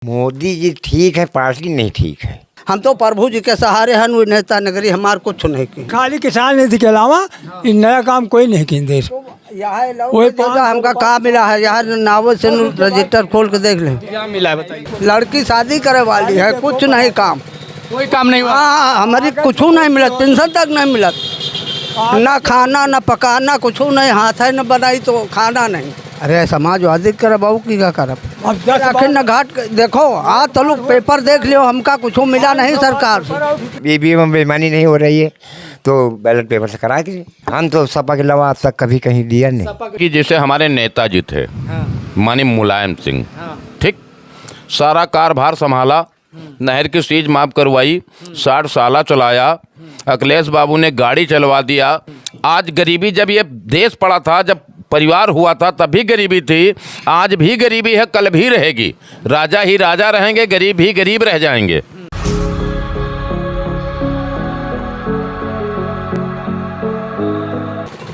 मोदी जी ठीक है, पार्टी नहीं ठीक है। हम तो प्रभु जी के सहारे हैं, वो नेता नगरी हमार कुछ नहीं की। खाली किसान नीति के अलावा इन नया काम कोई नहीं की देश। वही हमका काम मिला है, यहाँ नावल से रजिस्टर खोल के देख ले। क्या मिला है बताइए। लड़की शादी करे वाली है, कुछ नहीं काम, कोई काम नहीं हुआ। हाँ हमारी कुछ नहीं मिला, पेंशन तक नहीं मिला, ना खाना ना पकाना, कुछ नहीं, हाथ है न बनाई तो खाना नहीं। अरे समाजवादी करे बाबू की का करब, आखिर न घाट देखो आ तो लोग पेपर देख लियो, हमका कुछ मिला नहीं सरकार से। ईवीएम में बेईमानी नहीं हो रही है तो बैलेट पेपर से करा के हम तो सपा के अलावा आज तक कभी कहीं दिया नहीं। कि जैसे हमारे नेताजी थे माननीय मुलायम सिंह, ठीक, सारा कारभार संभाला, नहर की सीज माफ करवाई, 60 साल चलाया, अखिलेश बाबू ने गाड़ी चलवा दिया। आज गरीबी, जब ये देश पड़ा था, जब परिवार हुआ था तब भी गरीबी थी, आज भी गरीबी है, कल भी रहेगी। राजा ही राजा रहेंगे, गरीब ही गरीब रह जाएंगे।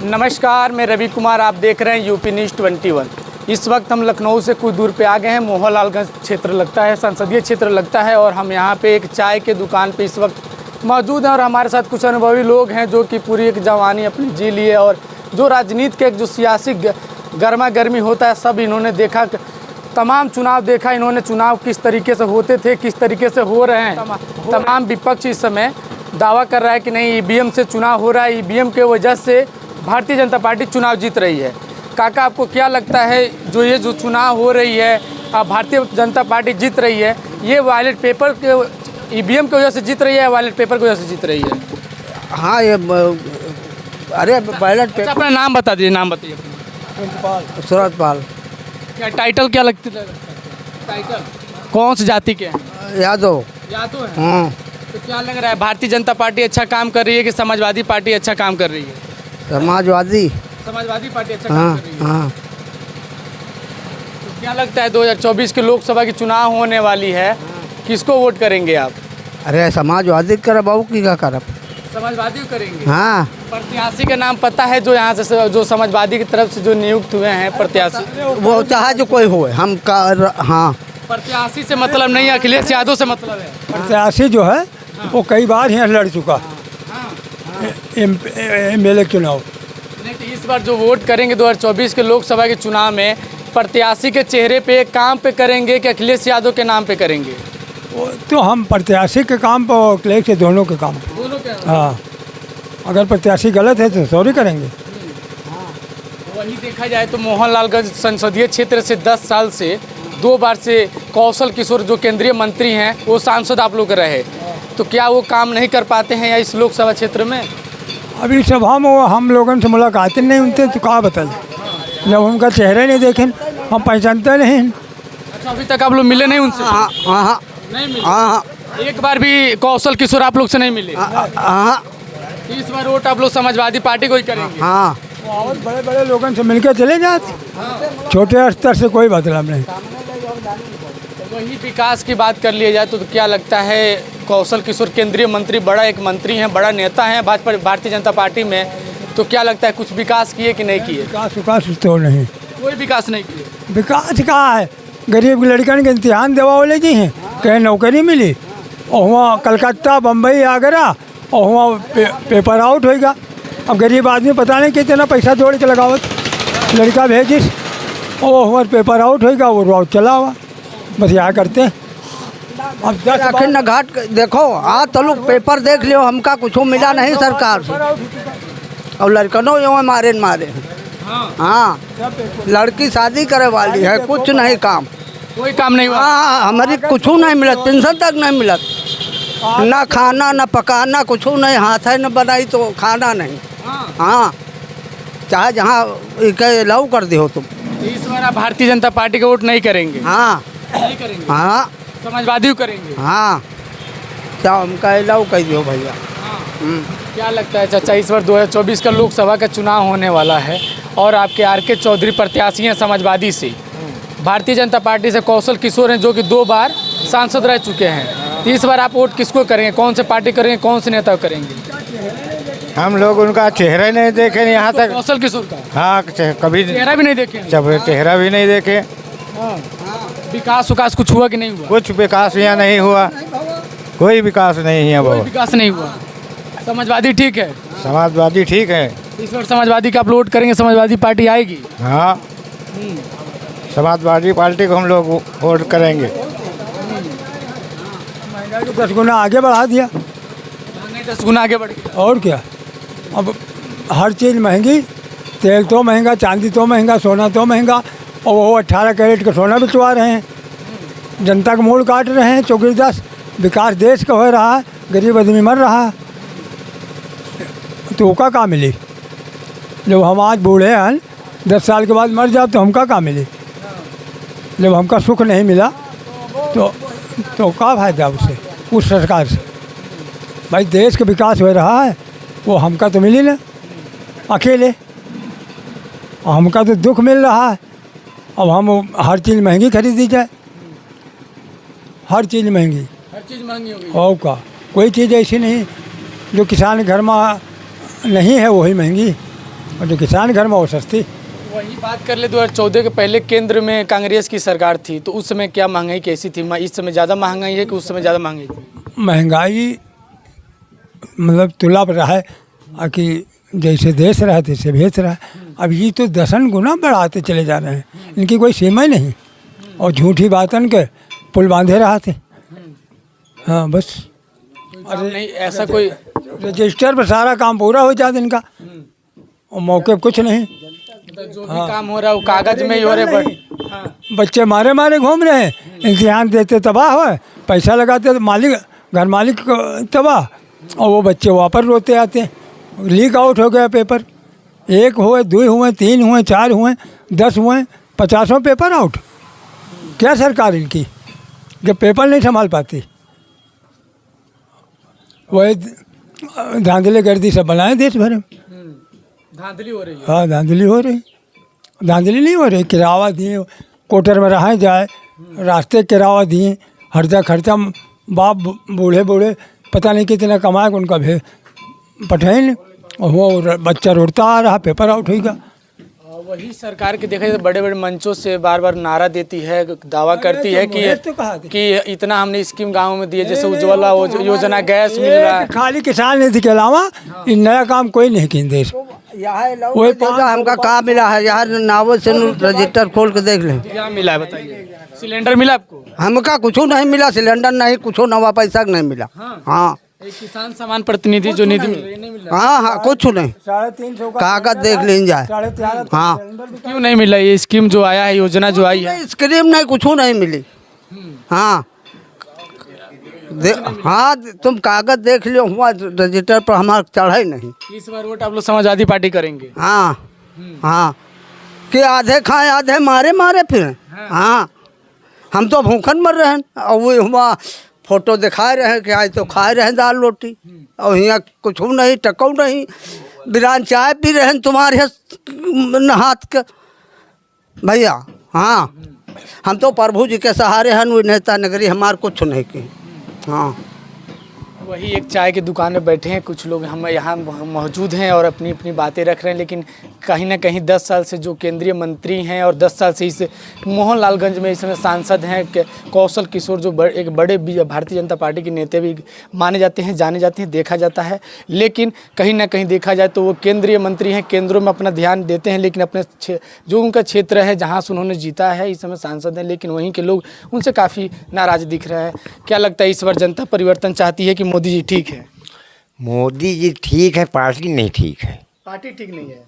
नमस्कार, मैं रवि कुमार, आप देख रहे हैं यूपी न्यूज़ 21। इस वक्त हम लखनऊ से कुछ दूर पे आ गए हैं, मोहनलालगंज क्षेत्र लगता है, संसदीय क्षेत्र लगता है, और हम यहाँ पे एक चाय के दुकान पे इस वक्त मौजूद हैं। और हमारे साथ कुछ अनुभवी लोग हैं जो कि पूरी एक जवानी अपनी जी लिए, और जो राजनीति के जो सियासी गर्मा गर्मी होता है सब इन्होंने देखा, तमाम चुनाव देखा इन्होंने, चुनाव किस तरीके से होते थे, किस तरीके से हो रहे हैं। तमाम विपक्ष इस समय दावा कर रहा है कि नहीं ईवीएम से चुनाव हो रहा है, ईवीएम के वजह से भारतीय जनता पार्टी चुनाव जीत रही है। काका, आपको क्या लगता है जो चुनाव हो रही है, भारतीय जनता पार्टी जीत रही है, ये बैलेट पेपर के ईवीएम की वजह से जीत रही है, बैलेट पेपर की वजह से जीत रही है? हाँ ये अरे बैलेट पेपर। अपना नाम बता दीजिए, नाम बताइए। सूरजपाल। क्या टाइटल क्या लगती है? टाइटल कौन सी जाति के हैं? यादव। यादव है। हाँ। तो क्या लग रहा है, भारतीय जनता पार्टी अच्छा काम कर रही है कि समाजवादी पार्टी अच्छा काम कर रही है? समाजवादी पार्टी अच्छा हाँ काम कर रही है। हाँ। तो क्या लगता है 2024 के लोकसभा की चुनाव होने वाली है, किसको वोट करेंगे आप? अरे समाजवादी करे बाबू की का करब, समाजवादी को करेंगे। हाँ। प्रत्याशी का नाम पता है जो यहाँ से जो समाजवादी की तरफ से जो नियुक्त हुए हैं प्रत्याशी? वो चाहे जो कोई हो, हम का हाँ। प्रत्याशी से मतलब नहीं, अखिलेश यादव से मतलब है। प्रत्याशी जो है वो कई बार यहाँ लड़ चुका MLA चुनाव। नहीं तो इस बार जो वोट करेंगे 2024 के लोकसभा के चुनाव में, प्रत्याशी के चेहरे पे काम पे करेंगे कि अखिलेश यादव के नाम पे करेंगे? तो हम प्रत्याशी के काम पर और अखिलेश के दोनों के काम पर। दोनों के। हाँ, अगर प्रत्याशी गलत है तो सॉरी करेंगे। वही देखा जाए तो मोहनलालगंज संसदीय क्षेत्र से 10 साल से 2 बार से कौशल किशोर जो केंद्रीय मंत्री हैं वो सांसद आप लोग रहे, तो क्या वो काम नहीं कर पाते हैं या इस लोकसभा क्षेत्र में? अभी सभा में हम लोगों से मुलाकातें नहीं उनसे, तो कहाँ बताइए, जब उनका चेहरा नहीं देखें हम पहचानते नहीं। अच्छा, अभी तक आप लोग मिले नहीं उनसे? हाँ हाँ नहीं मिले। हाँ। एक बार भी कौशल किशोर आप लोग से नहीं मिले? हाँ। इस बार वोट आप लोग समाजवादी पार्टी को ही करेंगे? हाँ। और बड़े बड़े लोगों से मिलकर चले जाते, छोटे स्तर से कोई मतलब नहीं। वही विकास की बात कर लिया जाए तो क्या लगता है, कौशल किशोर केंद्रीय मंत्री, बड़ा एक मंत्री हैं, बड़ा नेता हैं भाजपा भारतीय जनता पार्टी में, तो क्या लगता है कुछ विकास किए कि नहीं किए? विकास तो नहीं, कोई विकास नहीं किए। विकास कहाँ है? गरीब लड़कन के इम्तिहान देवा ले जी हैं, कहीं नौकरी मिली, और वहाँ कलकत्ता बम्बई आगरा, और वहाँ पेपर आउट होएगा। अब गरीब आदमी पता नहीं कितना पैसा जोड़ के लगावत, लड़का भेजिस और वहाँ पेपर आउट होएगा, वो राउट चला हुआ, बस यहाँ करते हैं। अब आखिर न घाट देखो आ तो लोग पेपर देख लियो, हमका कुछ मिला नहीं सरकार से, और लड़कनों जो मारे मारे। हाँ। लड़की शादी करे वाली है, कुछ नहीं काम, कोई काम नहीं हुआ। हाँ हमारी कुछ नहीं मिला, पेंशन तक नहीं मिला, ना खाना ना पकाना, कुछ नहीं, हाथ है न बनाई तो खाना नहीं। हाँ, चाहे जहाँ लव कर दे हो तुम। इस बार आप भारतीय जनता पार्टी का वोट नहीं करेंगे? हाँ नहीं करेंगे। हाँ। समाजवादी को करेंगे? हाँ, क्या हमका लव कह दो भैया। क्या लगता है चाचा, इस बार 2024 का लोकसभा का चुनाव होने वाला है और आपके RK चौधरी प्रत्याशी हैं समाजवादी से, भारतीय जनता पार्टी से कौशल किशोर हैं जो कि 2 बार सांसद रह चुके हैं, तो इस बार आप वोट किसको करेंगे, कौन से पार्टी करेंगे, कौन से नेता करेंगे? हम लोग उनका चेहरा नहीं देखे यहाँ तक। कौशल किशोर का? हाँ, कभी चेहरा भी नहीं देखे? चेहरा भी नहीं देखे। हाँ। विकास उकास कुछ हुआ कि नहीं हुआ? कुछ विकास यहाँ नहीं हुआ, कोई विकास नहीं है कोई बहुत। विकास नहीं हुआ। समाजवादी ठीक है, समाजवादी ठीक है। इस बार समाजवादी का आप वोट करेंगे, समाजवादी पार्टी आएगी। हाँ, समाजवादी पार्टी को हम लोग वोट करेंगे। महंगाई को 10 गुना आगे बढ़ा दिया। महंगाई 10 गुना आगे बढ़ गई। और क्या, अब हर चीज़ महंगी, तेल तो महंगा, चांदी तो महंगा, सोना तो महंगा, और वो 18 कैरेट का सोना बिचवा रहे हैं, जनता का मूड काट रहे हैं। चौकीदार विकास देश का हो रहा है, गरीब आदमी मर रहा है, तो का मिली? जब हम आज बूढ़े हैं, 10 साल के बाद मर जाओ तो हमका का मिली? जब हमका सुख नहीं मिला तो का फायदा उससे, उस सरकार से? भाई देश का विकास हो रहा है, वो हमका तो मिली ना अकेले, और हमका तो दुख मिल रहा है। अब हम हर चीज़ महंगी खरीदी जाए, हर चीज़ महंगी, हर चीज़ महंगी हो गई। और का कोई चीज़ ऐसी नहीं जो किसान घर में नहीं है वही महंगी, और जो किसान घर में वो सस्ती। वही बात कर ले 2014 के पहले केंद्र में कांग्रेस की सरकार थी, तो उस समय क्या महंगाई कैसी थी? इस समय ज़्यादा महंगाई है कि उस समय ज़्यादा महंगाई थी? महंगाई मतलब तुला पर रहा है कि जैसे देश रहा तैसे भेज रहा है। अब ये तो 10 गुना बढ़ाते चले जा रहे हैं, इनकी कोई सीमा ही नहीं, और झूठी बातन के पुल बांधे रहा थे। हाँ बस, अरे नहीं, ऐसा कोई रजिस्टर पर सारा काम पूरा हो जाता इनका, और मौके पर कुछ नहीं। जो भी काम हो रहा है वो कागज में ही हो रहे। बट हाँ, बच्चे मारे मारे घूम रहे हैं, इम्तिहान देते तबाह हो, पैसा लगाते तो मालिक घर मालिक तबाह, और वो बच्चे वापस रोते आते हैं। लीक आउट हो गया पेपर, 1 हुए, 2 हुए, 3 हुए, 4 हुए, 10 हुए, 50 पेपर आउट। क्या सरकार इनकी जब पेपर नहीं संभाल पाती? वही धांधली गर्दी सब बनाए देश भर में। धांधली हो रही है। हाँ धांधली हो रही, धांधली नहीं हो रही। किरावा दिए, कोटर में रहा जाए, रास्ते किरावा दिए, हर्जा खर्चा, बाप बूढ़े बूढ़े पता नहीं कितना कमाए, उनका भी पठाइन, और वो बच्चा रोता आ रहा, पेपर आउट होगा। वही सरकार के देखा जाए बड़े बड़े मंचों से बार बार नारा देती है, दावा करती है कि इतना हमने स्कीम गाँव में दिए, जैसे उज्ज्वला योजना, गैस मिल रहा है। खाली किसान नीति के अलावा इन नया काम कोई नहीं किया देश। वही हमका कहाँ मिला है? यहाँ नावल से रजिस्टर खोल के देख लें, क्या मिला है बताइए? सिलेंडर मिला आपको? हमका कुछ नहीं मिला, सिलेंडर नहीं, कुछ नवा पैसा नहीं मिला। हाँ, एक किसान सम्मान प्रतिनिधि जो निधि नहीं मिला। हाँ हाँ, कुछ नहीं, 350 कागज देख लीजिए। हाँ, क्यों नहीं मिला? ये स्कीम जो आया है, योजना जो आई है, स्कीम नहीं, कुछ नहीं मिली। हाँ हाँ, तुम कागज देख लियो, हुआ रजिस्टर पर हमारा चढ़ा ही नहीं। इस बार वोट आप लोग समाजवादी पार्टी करेंगे? हाँ हाँ, कि आधे खाए आधे मारे मारे फिर। हाँ, हम तो भूखन मर रहे हैं, और वो हुआ फोटो दिखाए रहे कि आज तो खाए रहे दाल रोटी, और यहाँ कुछ नहीं, टकऊ नहीं, बिरान चाय पी रहे हैं तुम्हारे हाथ के भैया। हाँ, हम तो प्रभु जी के सहारे हैं, वो नेता नगरी हमारे कुछ नहीं की। हाँ, वही एक चाय की दुकान में बैठे हैं कुछ लोग, हम यहाँ मौजूद हैं और अपनी अपनी बातें रख रहे हैं। लेकिन कहीं ना कहीं 10 साल से जो केंद्रीय मंत्री हैं और 10 साल से इस मोहनलालगंज में इस समय सांसद हैं कौशल किशोर, जो एक बड़े भारतीय जनता पार्टी के नेता भी माने जाते हैं, जाने जाते हैं, देखा जाता है। लेकिन कहीं ना कहीं देखा जाए तो वो केंद्रीय मंत्री हैं, केंद्रों में अपना ध्यान देते हैं, लेकिन अपने जो उनका क्षेत्र है जहाँ से उन्होंने जीता है, इस समय सांसद हैं, लेकिन वहीं के लोग उनसे काफ़ी नाराज़ दिख रहे हैं। क्या लगता है इस बार जनता परिवर्तन चाहती है कि मोदी जी ठीक है? मोदी जी ठीक है, पार्टी नहीं ठीक है। पार्टी ठीक नहीं है।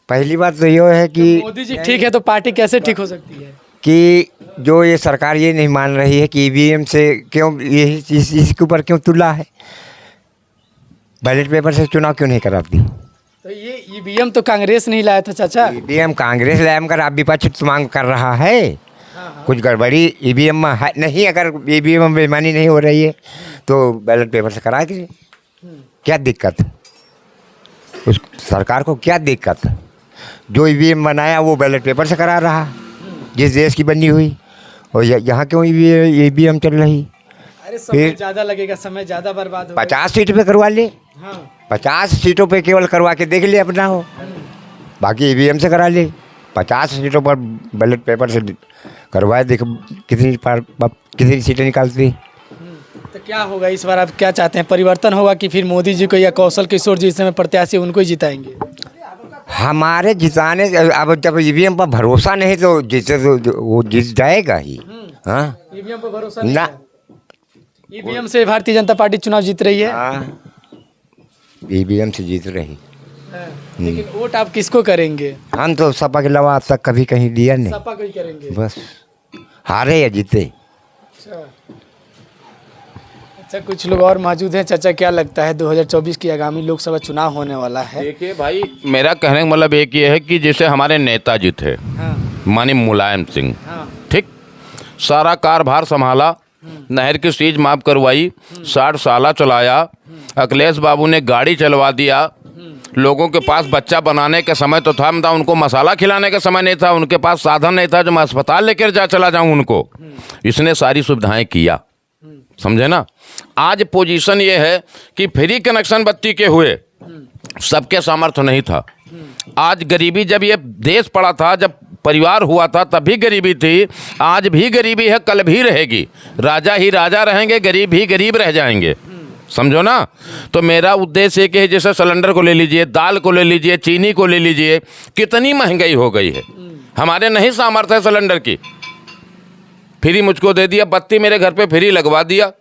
पहली बात तो ये है कि मोदी जी ठीक है तो पार्टी कैसे ठीक हो सकती है? कि जो ये सरकार ये नहीं मान रही है कि ईवीएम से क्यों, यही इसके ऊपर क्यों तुला है, बैलेट पेपर से चुनाव क्यों नहीं कराती? तो ये ईवीएम तो कांग्रेस नहीं लाया था चाचा। ईवीएम कांग्रेस लाया, मगर आप विपक्ष मांग कर रहा है। कुछ गड़बड़ी ईवीएम में है नहीं, अगर ईवीएम में बेईमानी नहीं हो रही है तो बैलेट पेपर से करा के क्या दिक्कत? उस सरकार को क्या दिक्कत? जो ईवीएम बनाया वो बैलेट पेपर से करा रहा, जिस देश की बनी हुई, और यहाँ क्यों ईवीएम चल रही? अरे समय ज़्यादा लगेगा, समय ज़्यादा बर्बाद होगा। 50 सीट पे करवा ले। हाँ, 50 सीटों पे केवल करवा के देख ले अपना हो, बाकी ईवीएम से करा ले। 50 सीटों पर बैलेट पेपर से करवाए, देखो कितनी सीटें निकालती। तो क्या होगा इस बार, आप क्या चाहते हैं, परिवर्तन होगा कि फिर मोदी जी को या कौशल किशोर जी इस समय प्रत्याशी उनको ही जिताएंगे? हमारे जिताने, अब जब ईवीएम पर भरोसा नहीं तो जीते तो वो जीत जाएगा ही। हाँ ईवीएम पर भरोसा ना, ईवीएम से भारतीय जनता पार्टी चुनाव जीत रही है। हाँ ईवीएम से जीत रही। लेकिन वोट आप किसको करेंगे? हम तो सपा के अलावा आज तक कभी कहीं दिया नहीं, सपा को ही करेंगे। बस हारे या जीते। अच्छा, कुछ लोग और मौजूद हैं। चाचा, क्या लगता है 2024 की आगामी लोकसभा चुनाव होने वाला है? देखिए भाई, मेरा कहने का मतलब एक ये है कि जैसे हमारे नेताजी थे माननीय मुलायम सिंह, ठीक, सारा कारभार संभाला, नहर की सीज माफ करवाई, 60 साल चलाया, अखिलेश बाबू ने गाड़ी चलवा दिया, लोगों के पास बच्चा बनाने का समय तो था, मतलब उनको मसाला खिलाने का समय नहीं था, उनके पास साधन नहीं था जो मैं अस्पताल लेकर चला जाऊं उनको। इसने सारी सुविधाएं किया, समझे ना। आज पोजीशन ये है कि फ्री कनेक्शन बत्ती के हुए सबके सामर्थ्य नहीं था। आज गरीबी, जब ये देश पड़ा था, जब परिवार हुआ था तब भी गरीबी थी, आज भी गरीबी है, कल भी रहेगी। राजा ही राजा रहेंगे, गरीब ही गरीब रह जाएंगे, समझो ना। तो मेरा उद्देश्य एक है, जैसे सिलेंडर को ले लीजिए, दाल को ले लीजिए, चीनी को ले लीजिए, कितनी महंगाई हो गई है। हमारे नहीं सामर्थ्य है सिलेंडर की, फ्री मुझको दे दिया, बत्ती मेरे घर पे फ्री लगवा दिया,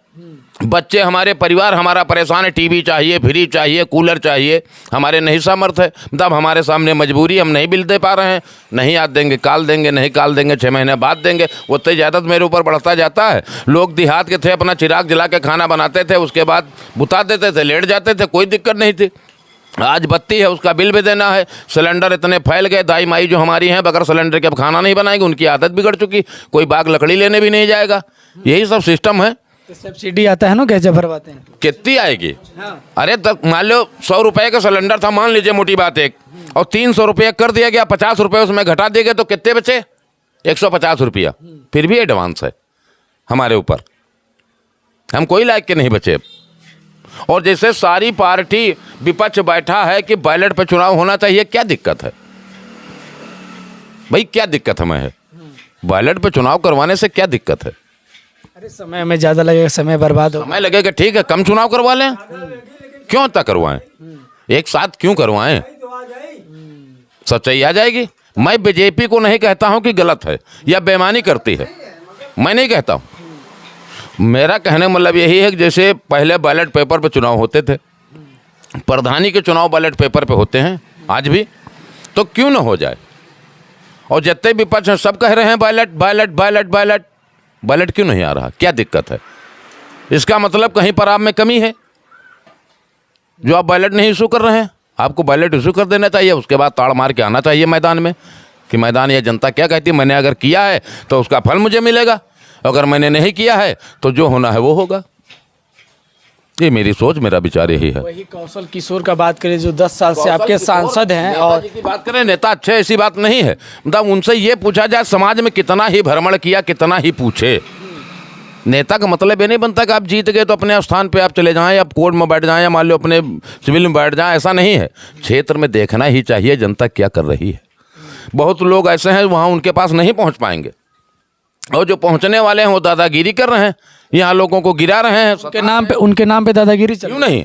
बच्चे हमारे परिवार हमारा परेशान है, टीवी चाहिए, फ्रिज चाहिए, कूलर चाहिए, हमारे नहीं सामर्थ्य है। मतलब हमारे सामने मजबूरी, हम नहीं बिल दे पा रहे हैं, नहीं आज देंगे काल देंगे, नहीं काल देंगे 6 महीने बाद देंगे, उतनी ज़्यादा मेरे ऊपर बढ़ता जाता है। लोग देहात के थे, अपना चिराग जला के खाना बनाते थे, उसके बाद बुता देते थे, लेट जाते थे, कोई दिक्कत नहीं थी। आज बत्ती है, उसका बिल भी देना है। सिलेंडर इतने फैल गए, दाई माई जो हमारी हैं बगैर सिलेंडर के अब खाना नहीं बनाएंगे, उनकी आदत बिगड़ चुकी, कोई बाग लकड़ी लेने भी नहीं जाएगा। यही सब सिस्टम है। तो सब्सिडी आता है ना, गैस जब भरवाते हैं? कितनी आएगी? अरे तब मान लो 100 रुपये का सिलेंडर था, मान लीजिए मोटी बात एक, और 300 रुपये कर दिया गया, 50 रुपये उसमें घटा दिए गए, तो कितने बचे? 150 रुपया। फिर भी एडवांस है हमारे ऊपर, हम कोई लायक के नहीं बचे। और जैसे सारी पार्टी विपक्ष बैठा है कि बैलेट पर चुनाव होना चाहिए, क्या दिक्कत है भाई? क्या दिक्कत हमें है? बैलेट पर चुनाव करवाने से क्या दिक्कत है? अरे समय में ज़्यादा लगेगा, समय बर्बाद हो, समय लगेगा, ठीक है, कम चुनाव करवा लें, क्यों इतना करवाएं? एक साथ क्यों करवाएं? सच्चाई आ जाएगी। मैं बीजेपी को नहीं कहता हूं कि गलत है या बेईमानी करती है, मैं नहीं कहता हूं। मेरा कहने का मतलब यही है कि जैसे पहले बैलेट पेपर पे चुनाव होते थे, प्रधानी के चुनाव बैलेट पेपर पे होते हैं आज भी, तो क्यों ना हो जाए। और जितने विपक्ष हैं सब कह रहे हैं ballot ballot ballot ballot, ballot क्यों नहीं आ रहा? क्या दिक्कत है? इसका मतलब कहीं पर आप में कमी है जो आप बैलेट नहीं इशू कर रहे हैं। आपको बैलेट इशू कर देना चाहिए, उसके बाद ताड़ मार के आना चाहिए मैदान में कि मैदान ये जनता क्या कहती है, मैंने अगर किया है तो उसका फल मुझे मिलेगा, अगर मैंने नहीं किया है तो जो होना है वो होगा। ये मेरी सोच, मेरा विचार यही है। वही कौशल किशोर का बात करें जो 10 साल से आपके सांसद हैं, और की बात करें, नेता अच्छे, ऐसी बात नहीं है। मतलब उनसे ये पूछा जाए समाज में कितना ही भ्रमण किया, कितना ही पूछे। नेता का मतलब ये नहीं बनता कि आप जीत गए तो अपने स्थान पे आप चले जाएं, आप कोर्ट में बैठ जाएं, या मान लो अपने सिविल में बैठ जाएं, ऐसा नहीं है। क्षेत्र में देखना ही चाहिए जनता क्या कर रही है। बहुत लोग ऐसे हैं वहाँ उनके पास नहीं पहुँच पाएंगे, और जो पहुँचने वाले हैं वो दादागिरी कर रहे हैं, यहाँ लोगों को गिरा रहे हैं। उनके नाम पे दादागिरी चल क्यों नहीं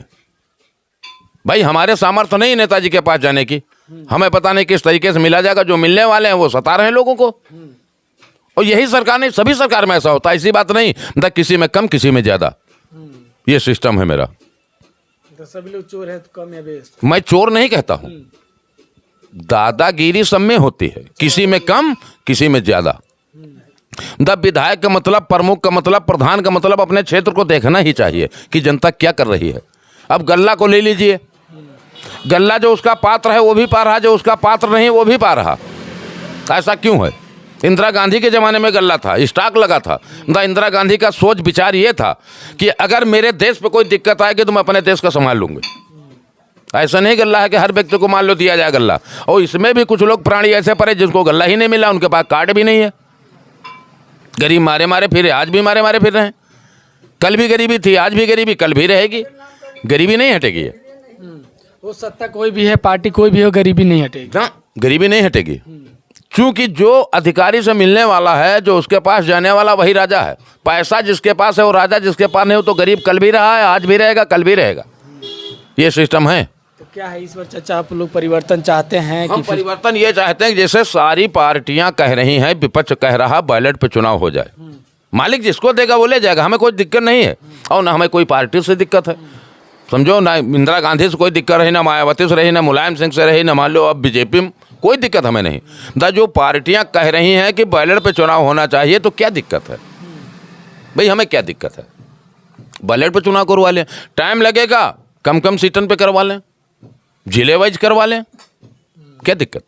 भाई? हमारे सामर्थ्य नहीं नेताजी के पास जाने की, हमें पता नहीं किस तरीके से मिला जाएगा। जो मिलने वाले हैं वो सता रहे हैं लोगों को, और यही सरकार नहीं, सभी सरकार में ऐसा होता है। ऐसी बात नहीं मतलब किसी में कम किसी में ज्यादा, ये सिस्टम है मेरा। तो सभी लोग चोर है तो कम है बेस? मैं चोर नहीं कहता हूं, दादागिरी सब में होती है, किसी में कम किसी में ज्यादा। विधायक का मतलब, प्रमुख का मतलब, प्रधान का मतलब अपने क्षेत्र को देखना ही चाहिए कि जनता क्या कर रही है। अब गल्ला को ले लीजिए, गल्ला जो उसका पात्र है वो भी पा रहा, जो उसका पात्र नहीं वो भी पा रहा। ऐसा क्यों है? इंदिरा गांधी के ज़माने में गल्ला था, स्टॉक लगा था। इंदिरा गांधी का सोच विचार ये था कि अगर मेरे देश पे कोई दिक्कत आएगी तो मैं अपने देश का संभाल लूँगी। ऐसा नहीं गल्ला है कि हर व्यक्ति को मान लो दिया जाए गल्ला। और इसमें भी कुछ लोग प्राणी ऐसे पड़े जिनको गल्ला ही नहीं मिला, उनके पास कार्ड भी नहीं है, गरीब मारे मारे फिर, आज भी मारे मारे फिर रहे हैं। कल भी गरीबी थी, आज भी गरीबी, कल भी रहेगी। गरीबी नहीं हटेगी। वो सत्ता कोई भी है, पार्टी कोई भी हो, गरीबी नहीं हटेगी। हाँ, गरीबी नहीं हटेगी। चूंकि जो अधिकारी से मिलने वाला है, जो उसके पास जाने वाला, वही राजा है। पैसा जिसके पास है वो राजा, जिसके पास नहीं हो तो गरीब कल भी रहा है, आज भी रहेगा, कल भी रहेगा। ये सिस्टम है। तो क्या है इस बार चाचा, आप लोग परिवर्तन चाहते हैं हम कि फिर परिवर्तन ये चाहते हैं कि जैसे सारी पार्टियां कह रही हैं, विपक्ष कह रहा बैलेट पे चुनाव हो जाए, मालिक जिसको देगा वो ले जाएगा, हमें कोई दिक्कत नहीं है। और ना हमें कोई पार्टी से दिक्कत है, समझो, ना इंदिरा गांधी से कोई दिक्कत रही, ना मायावती से रही, ना मुलायम सिंह से रही, ना मान लो अब बीजेपी में, कोई दिक्कत हमें नहीं। जो पार्टियां कह रही हैं कि बैलेट पे चुनाव होना चाहिए, तो क्या दिक्कत है भाई? हमें क्या दिक्कत है? बैलेट पे चुनाव करवा लें, टाइम लगेगा, कम कम सीटन पे करवा लें, जिले वाइज करवा लें, क्या दिक्कत?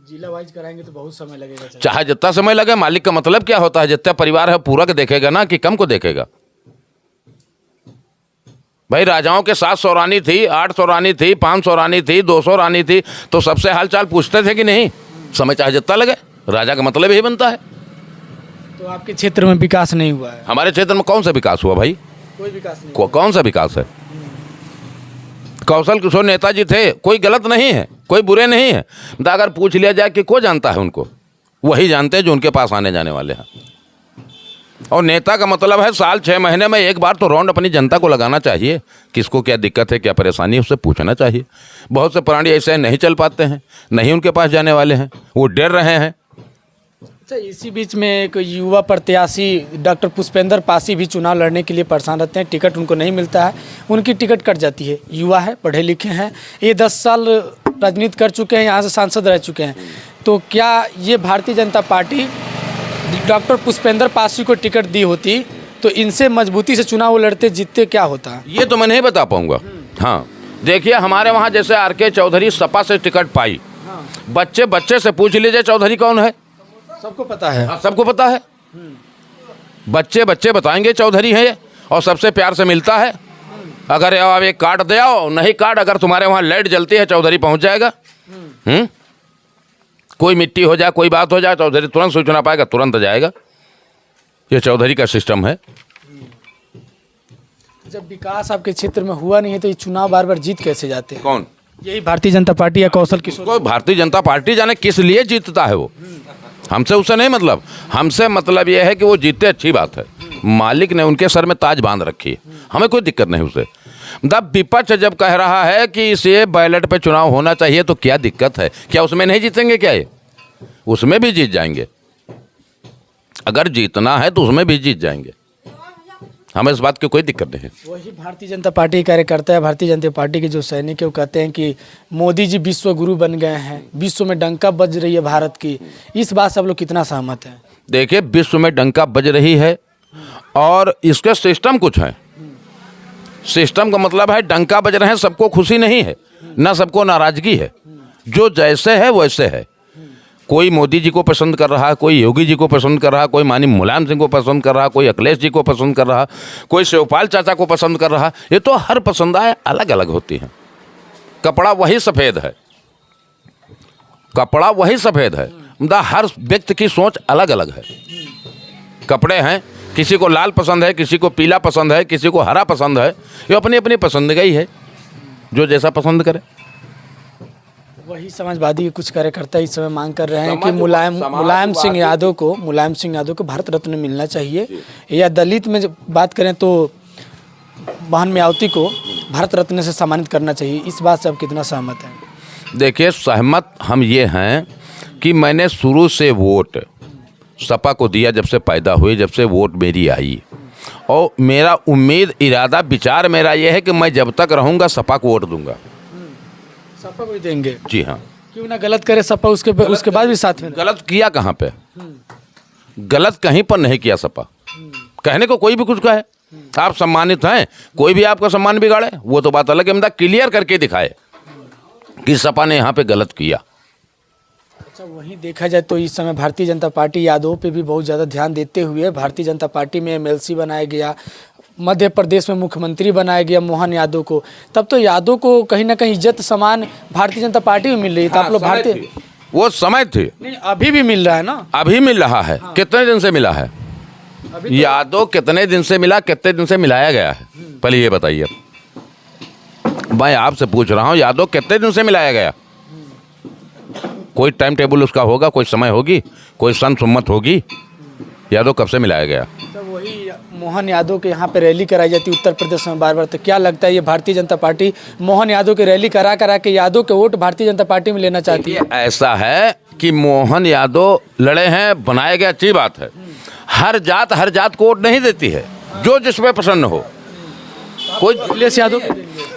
जिला वाइज कराएंगे तो बहुत समय लगेगा चाचा। चाहे जितना समय लगे, मालिक का मतलब क्या होता है? जितना परिवार है पूरा के देखेगा ना, कि कम को देखेगा? भाई राजाओं के 700 रानी थी, 800 रानी थी, 500 रानी थी, 200 रानी थी, तो सबसे हालचाल पूछते थे कि नहीं? समय चाहे जितना लगे, राजा का मतलब यही बनता है। तो आपके क्षेत्र में विकास नहीं हुआ है? हमारे क्षेत्र में कौन सा विकास हुआ भाई? कोई विकास नहीं। कौन सा विकास है? कौशल किशोर नेताजी थे, कोई गलत नहीं है, कोई बुरे नहीं है। अगर पूछ लिया जाए कि कौन जानता है उनको, वही जानते हैं जो उनके पास आने जाने वाले हैं। और नेता का मतलब है साल 6 महीने में एक बार तो राउंड अपनी जनता को लगाना चाहिए, किसको क्या दिक्कत है, क्या परेशानी है, उससे पूछना चाहिए। बहुत से प्राणी ऐसे नहीं चल पाते हैं, नहीं उनके पास जाने वाले हैं, वो डर रहे हैं। अच्छा, इसी बीच में एक युवा प्रत्याशी डॉक्टर पुष्पेंद्र पासी भी चुनाव लड़ने के लिए परेशान रहते हैं, टिकट उनको नहीं मिलता है, उनकी टिकट कट जाती है। युवा है, पढ़े लिखे हैं, ये 10 साल राजनीति कर चुके हैं, यहाँ से सांसद रह चुके हैं। तो क्या ये भारतीय जनता पार्टी डॉक्टर पुष्पेंद्र पासी को टिकट दी होती तो इनसे मजबूती से चुनाव लड़ते, जीतते, क्या होता? ये तो मैं नहीं बता पाऊंगा। हाँ, देखिए हमारे वहाँ जैसे आर.के. चौधरी सपा से टिकट पाई, बच्चे बच्चे से पूछ लीजिए चौधरी कौन है, सबको पता है। हाँ, सबको पता है। बच्चे बच्चे बताएंगे चौधरी है, और सबसे प्यार से मिलता है। अगर आप एक कार्ड दे आओ, नहीं कार्ड, अगर तुम्हारे वहाँ लाइट जलती है, चौधरी पहुँच जाएगा। कोई मिट्टी हो जाए, कोई बात हो जाए, चौधरी तुरंत सूचना पाएगा, तुरंत जाएगा। ये चौधरी का सिस्टम है। जब विकास आपके क्षेत्र में हुआ नहीं है तो ये चुनाव बार बार जीत कैसे जाते हैं? कौन? यही भारतीय जनता पार्टी या कौशल किशोर? कोई भारतीय जनता पार्टी जाने किस लिए जीतता है वो, हमसे उससे नहीं मतलब। हमसे मतलब ये है कि वो जीते, अच्छी बात है, मालिक ने उनके सर में ताज बांध रखी है, हमें कोई दिक्कत नहीं उससे। विपक्ष जब कह रहा है कि इसे बैलेट पे चुनाव होना चाहिए, तो क्या दिक्कत है? क्या उसमें नहीं जीतेंगे? क्या ये उसमें भी जीत जाएंगे? अगर जीतना है तो उसमें भी जीत जाएंगे, हमें इस बात की कोई दिक्कत नहीं है। वही भारतीय जनता पार्टी के कार्यकर्ता है, भारतीय जनता पार्टी के जो सैनिक है, वो कहते हैं कि मोदी जी विश्व गुरु बन गए हैं, विश्व में डंका बज रही है भारत की। इस बात से आप लोग कितना सहमत हैं? देखिए, विश्व में डंका बज रही है, और इसके सिस्टम कुछ है। सिस्टम का मतलब है डंका बज रहे हैं, सबको खुशी नहीं है, ना सबको नाराजगी है, जो जैसे है वैसे है। कोई मोदी जी को पसंद कर रहा है, कोई योगी जी को पसंद कर रहा है, कोई माननीय मुलायम सिंह को पसंद कर रहा है, कोई अखिलेश जी को पसंद कर रहा है, कोई शिवपाल चाचा को पसंद कर रहा है। ये तो हर पसंदाएं अलग अलग होती हैं। कपड़ा वही सफ़ेद है, कपड़ा वही सफ़ेद है, मतलब हर व्यक्ति की सोच अलग अलग है। कपड़े हैं, किसी को लाल पसंद है, किसी को पीला पसंद है, किसी को हरा पसंद है, ये अपनी अपनी पसंद का ही है, जो जैसा पसंद करे। वही समाजवादी के कुछ कार्यकर्ता इस समय मांग कर रहे हैं कि मुलायम सिंह यादव को भारत रत्न मिलना चाहिए, या दलित में जब बात करें तो बहन मायावती को भारत रत्न से सम्मानित करना चाहिए। इस बात से आप कितना सहमत हैं? देखिए, सहमत हम ये हैं कि मैंने शुरू से वोट सपा को दिया, जब से पैदा हुई, जब से वोट मेरी आई, और मेरा उम्मीद, इरादा, विचार मेरा ये है कि मैं जब तक रहूँगा सपा को वोट दूंगा। सपा को ही देंगे? जी हाँ। क्यों ना गलत करे सपा, उसके बाद भी साथ में? गलत किया कहाँ पे? गलत कहीं पर नहीं किया सपा। कहने को कोई भी कुछ कहे, आप सम्मानित हैं, कोई भी आपका सम्मान बिगाड़े, वो तो बात अलग है। मतलब क्लियर करके दिखाए कि सपा ने यहाँ पे गलत किया। अच्छा, वहीं देखा जाए तो इस समय भारतीय जनता पार्टी यादवों पे भी बहुत ज़्यादा ध्यान देते हुए भारतीय जनता पार्टी में MLC बनाया गया, मध्य प्रदेश में मुख्यमंत्री बनाया गया मोहन यादव को। तब तो यादव को कहीं ना कहीं इज्जत समान भारतीय जनता पार्टी में मिल रही थी। आप लोग भारतीय, वो समय थे, नहीं अभी भी मिल रहा है ना? अभी मिल रहा है। कितने दिन से मिला है यादव? कितने दिन से मिला, कितने दिन से मिलाया गया है, पहले ये बताइए। मैं आपसे पूछ रहा हूँ, यादव कितने दिन से मिलाया गया? कोई टाइम टेबल उसका होगा, कोई समय होगी, कोई संत होगी? यादव कब से मिलाया गया? तो वही मोहन यादव के यहाँ पे रैली कराई जाती है उत्तर प्रदेश में बार बार, तो क्या लगता है ये भारतीय जनता पार्टी मोहन यादव की रैली करा के यादव के वोट भारतीय जनता पार्टी में लेना चाहती है? ऐसा है कि मोहन यादव लड़े हैं, बनाया गया, अच्छी बात है। हर जात को वोट नहीं देती है, जो जिसमें पसंद हो।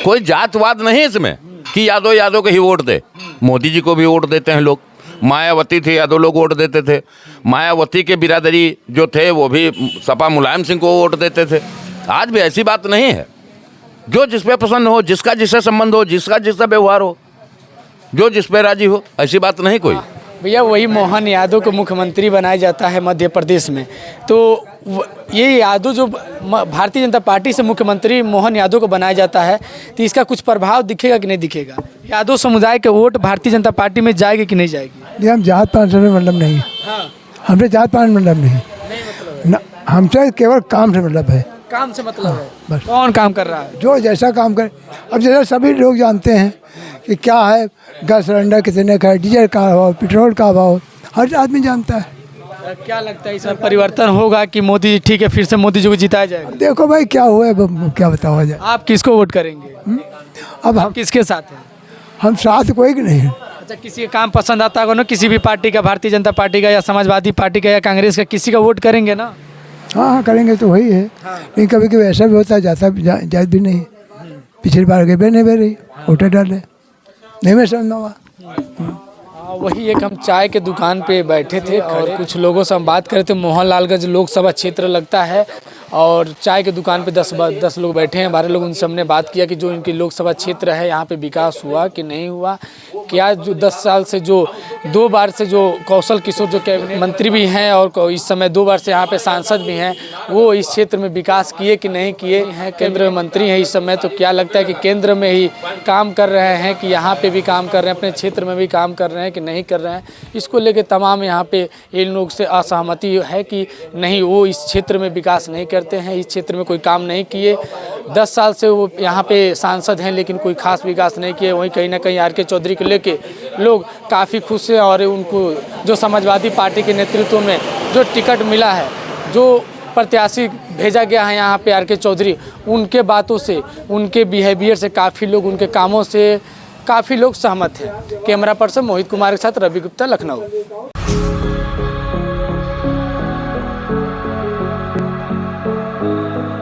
कोई जातवाद नहीं है इसमें कि यादव को ही वोट दे। मोदी जी को भी वोट देते हैं लोग, मायावती थे, यादव लोग वोट देते थे। मायावती के बिरादरी जो थे वो भी सपा मुलायम सिंह को वोट देते थे। आज भी ऐसी बात नहीं है, जो जिस पे पसंद हो, जिसका जिससे संबंध हो, जिसका जिससे व्यवहार हो, जो जिस पे राजी हो, ऐसी बात नहीं कोई। भैया वही मोहन यादव को मुख्यमंत्री बनाया जाता है मध्य प्रदेश में, तो ये यादव जो भारतीय जनता पार्टी से मुख्यमंत्री मोहन यादव को बनाया जाता है, तो इसका कुछ प्रभाव दिखेगा कि नहीं दिखेगा? यादव समुदाय के वोट भारतीय जनता पार्टी में जाएगी कि नहीं जाएगी? ये हम जात पात से मतलब नहीं, हमसे जात पात मतलब नहीं, हमसे केवल काम से मतलब है। काम से मतलब है? बस। कौन काम कर रहा है? जो जैसा काम करे। अब जैसा सभी लोग जानते हैं कि क्या है, गैस सिलेंडर कितने का है, डीजल का भाव, पेट्रोल का भाव, हर आदमी जानता है। क्या लगता है इसमें परिवर्तन होगा कि मोदी जी ठीक है फिर से मोदी जी को जिताया जाएगा? देखो भाई क्या हुआ है, क्या बताओ जाए। आप किसको वोट करेंगे? अब आप किसके साथ हैं? हम साथ कोई भी नहीं है। अच्छा, किसी का काम पसंद आता होगा ना, किसी भी पार्टी का, भारतीय जनता पार्टी का या समाजवादी पार्टी का या कांग्रेस का, किसी का वोट करेंगे ना? हाँ करेंगे तो वही है। लेकिन कभी कभी ऐसा भी होता है, जाता जायज भी नहीं। पिछली बार गए नहीं बह रही, वोटर डाले नहीं, मैं समझना हुआ। वही एक हम चाय के दुकान पे बैठे थे और कुछ लोगों से हम बात कर रहे थे। मोहनलालगंज लोकसभा क्षेत्र लगता है और चाय के दुकान पे 10 लोग बैठे हैं, 12 लोग। उनसे हमने बात किया कि जो इनकी लोकसभा क्षेत्र है यहाँ पे विकास हुआ कि नहीं हुआ, क्या जो 10 साल से जो 2 बार से जो कौशल किशोर जो कैबिनेट मंत्री भी हैं और इस समय 2 बार से यहाँ पे सांसद भी हैं, वो इस क्षेत्र में विकास किए कि नहीं किए हैं? केंद्र में मंत्री हैं इस समय, तो क्या लगता है कि केंद्र में ही काम कर रहे हैं कि यहाँ पे भी काम कर रहे हैं, अपने क्षेत्र में भी काम कर रहे हैं कि नहीं कर रहे हैं? इसको लेकर तमाम यहाँ पे इन लोग से असहमति है कि नहीं, वो इस क्षेत्र में विकास नहीं करते हैं, इस क्षेत्र में कोई काम नहीं किए। 10 साल से वो यहाँ पे सांसद हैं लेकिन कोई खास विकास नहीं किए। वहीं कहीं ना कहीं आर के चौधरी को लेके लोग काफ़ी खुश हैं और उनको जो समाजवादी पार्टी के नेतृत्व में जो टिकट मिला है, जो प्रत्याशी भेजा गया है यहाँ पे आर के चौधरी, उनके बातों से, उनके बिहेवियर से काफ़ी लोग, उनके कामों से काफ़ी लोग सहमत हैं। कैमरा पर्सन मोहित कुमार के साथ रवि गुप्ता, लखनऊ।